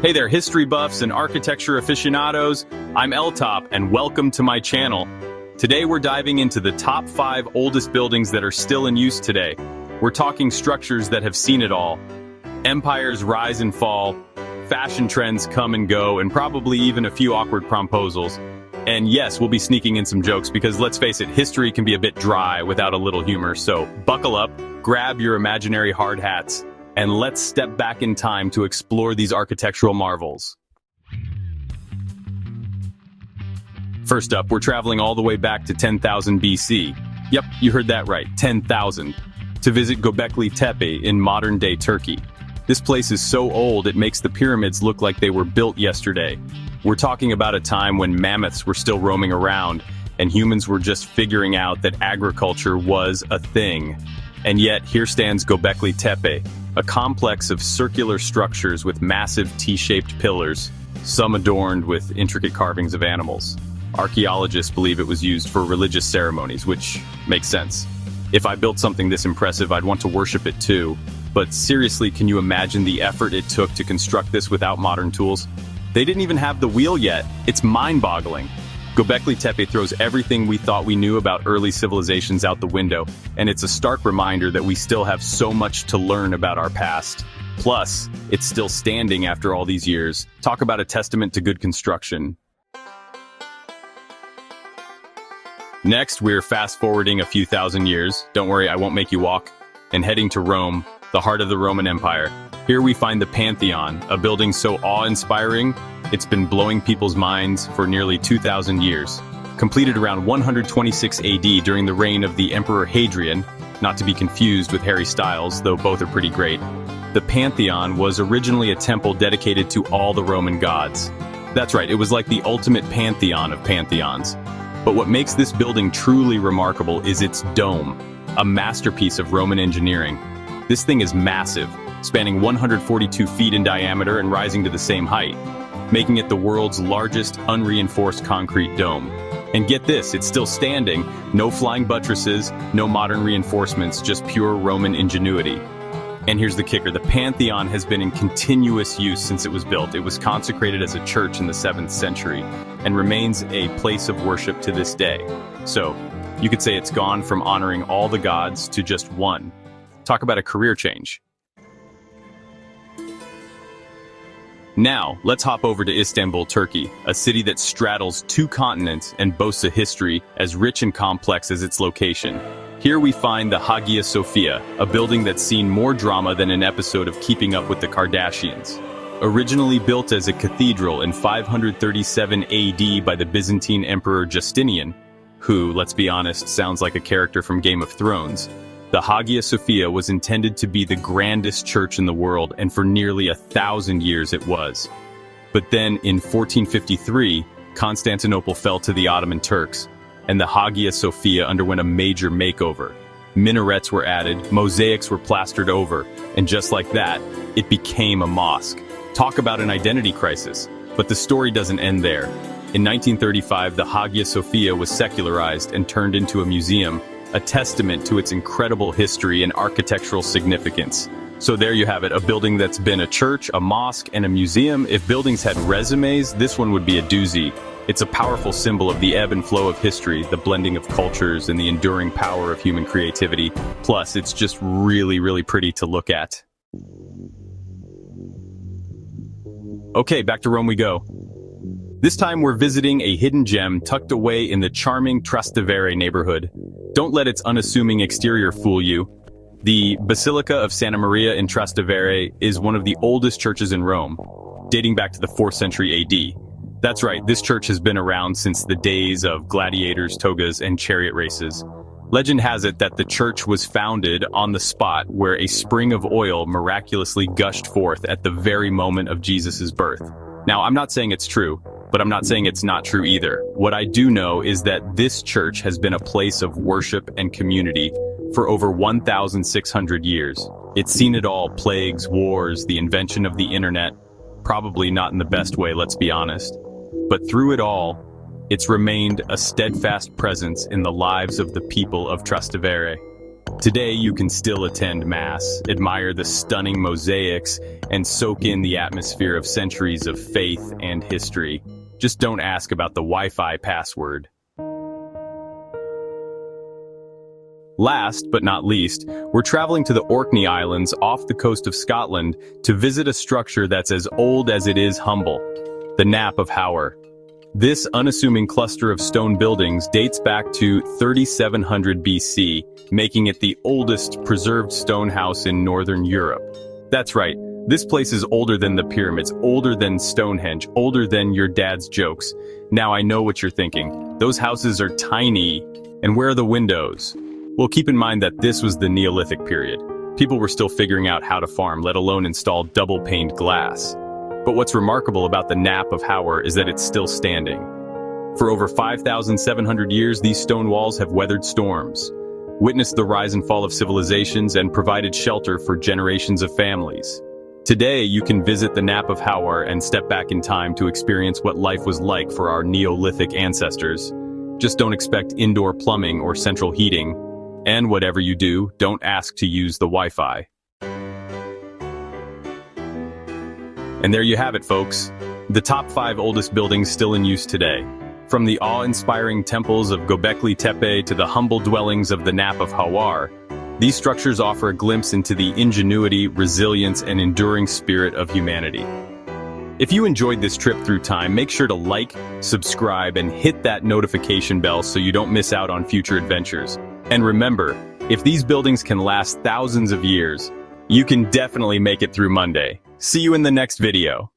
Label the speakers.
Speaker 1: Hey there, history buffs and architecture aficionados. I'm L-Top, and welcome to my channel. Today we're diving into the top 5 oldest buildings that are still in use today. We're talking structures that have seen it all. Empires rise and fall, fashion trends come and go, and probably even a few awkward promposals. And yes, we'll be sneaking in some jokes because let's face it, history can be a bit dry without a little humor. So buckle up, grab your imaginary hard hats, and let's step back in time to explore these architectural marvels. First up, we're traveling all the way back to 10,000 BC. Yep, you heard that right, 10,000. To visit Göbekli Tepe in modern-day Turkey. This place is so old it makes the pyramids look like they were built yesterday. We're talking about a time when mammoths were still roaming around, and humans were just figuring out that agriculture was a thing. And yet, here stands Göbekli Tepe, a complex of circular structures with massive T-shaped pillars, some adorned with intricate carvings of animals. Archaeologists believe it was used for religious ceremonies, which makes sense. If I built something this impressive, I'd want to worship it too. But seriously, can you imagine the effort it took to construct this without modern tools? They didn't even have the wheel yet. It's mind-boggling. Göbekli Tepe throws everything we thought we knew about early civilizations out the window, and it's a stark reminder that we still have so much to learn about our past. Plus, it's still standing after all these years. Talk about a testament to good construction. Next, we're fast-forwarding a few thousand years. Don't worry, I won't make you walk. And heading to Rome, the heart of the Roman Empire. Here we find the Pantheon, a building so awe-inspiring, it's been blowing people's minds for nearly 2,000 years. Completed around 126 AD during the reign of the Emperor Hadrian, not to be confused with Harry Styles, though both are pretty great. The Pantheon was originally a temple dedicated to all the Roman gods. That's right, it was like the ultimate pantheon of pantheons. But what makes this building truly remarkable is its dome, a masterpiece of Roman engineering. This thing is massive, spanning 142 feet in diameter and rising to the same height, making it the world's largest unreinforced concrete dome. And get this, it's still standing, no flying buttresses, no modern reinforcements, just pure Roman ingenuity. And here's the kicker, the Pantheon has been in continuous use since it was built. It was consecrated as a church in the 7th century and remains a place of worship to this day. So, you could say it's gone from honoring all the gods to just one. Talk about a career change. Now, let's hop over to Istanbul, Turkey, a city that straddles 2 continents and boasts a history as rich and complex as its location. Here we find the Hagia Sophia, a building that's seen more drama than an episode of Keeping Up with the Kardashians. Originally built as a cathedral in 537 AD by the Byzantine Emperor Justinian, who, let's be honest, sounds like a character from Game of Thrones, the Hagia Sophia was intended to be the grandest church in the world, and for nearly 1,000 years it was. But then, in 1453, Constantinople fell to the Ottoman Turks, and the Hagia Sophia underwent a major makeover. Minarets were added, mosaics were plastered over, and just like that, it became a mosque. Talk about an identity crisis. But the story doesn't end there. In 1935, the Hagia Sophia was secularized and turned into a museum, a testament to its incredible history and architectural significance. So there you have it, a building that's been a church, a mosque, and a museum. If buildings had resumes, this one would be a doozy. It's a powerful symbol of the ebb and flow of history, the blending of cultures, and the enduring power of human creativity. Plus, it's just really, really pretty to look at. Okay, back to Rome we go. This time we're visiting a hidden gem tucked away in the charming Trastevere neighborhood. Don't let its unassuming exterior fool you. The Basilica of Santa Maria in Trastevere is one of the oldest churches in Rome, dating back to the 4th century AD. That's right, this church has been around since the days of gladiators, togas, and chariot races. Legend has it that the church was founded on the spot where a spring of oil miraculously gushed forth at the very moment of Jesus' birth. Now, I'm not saying it's true, but I'm not saying it's not true either. What I do know is that this church has been a place of worship and community for over 1,600 years. It's seen it all, plagues, wars, the invention of the internet, probably not in the best way, let's be honest. But through it all, it's remained a steadfast presence in the lives of the people of Trastevere. Today, you can still attend Mass, admire the stunning mosaics, and soak in the atmosphere of centuries of faith and history. Just don't ask about the Wi-Fi password. Last but not least, we're traveling to the Orkney Islands off the coast of Scotland to visit a structure that's as old as it is humble, the Nap of Howard. This unassuming cluster of stone buildings dates back to 3700 BC, making it the oldest preserved stone house in northern Europe. That's right, this place is older than the pyramids, older than Stonehenge, older than your dad's jokes. Now I know what you're thinking. Those houses are tiny. And where are the windows? Well, keep in mind that this was the Neolithic period. People were still figuring out how to farm, let alone install double-paned glass. But what's remarkable about the Nap of Howard is that it's still standing. For over 5,700 years, these stone walls have weathered storms, witnessed the rise and fall of civilizations, and provided shelter for generations of families. Today, you can visit the Nap of Howard and step back in time to experience what life was like for our Neolithic ancestors. Just don't expect indoor plumbing or central heating. And whatever you do, don't ask to use the Wi-Fi. And there you have it, folks. The top 5 oldest buildings still in use today. From the awe-inspiring temples of Göbekli Tepe to the humble dwellings of the Nap of Howard, these structures offer a glimpse into the ingenuity, resilience, and enduring spirit of humanity. If you enjoyed this trip through time, make sure to like, subscribe, and hit that notification bell so you don't miss out on future adventures. And remember, if these buildings can last thousands of years, you can definitely make it through Monday. See you in the next video.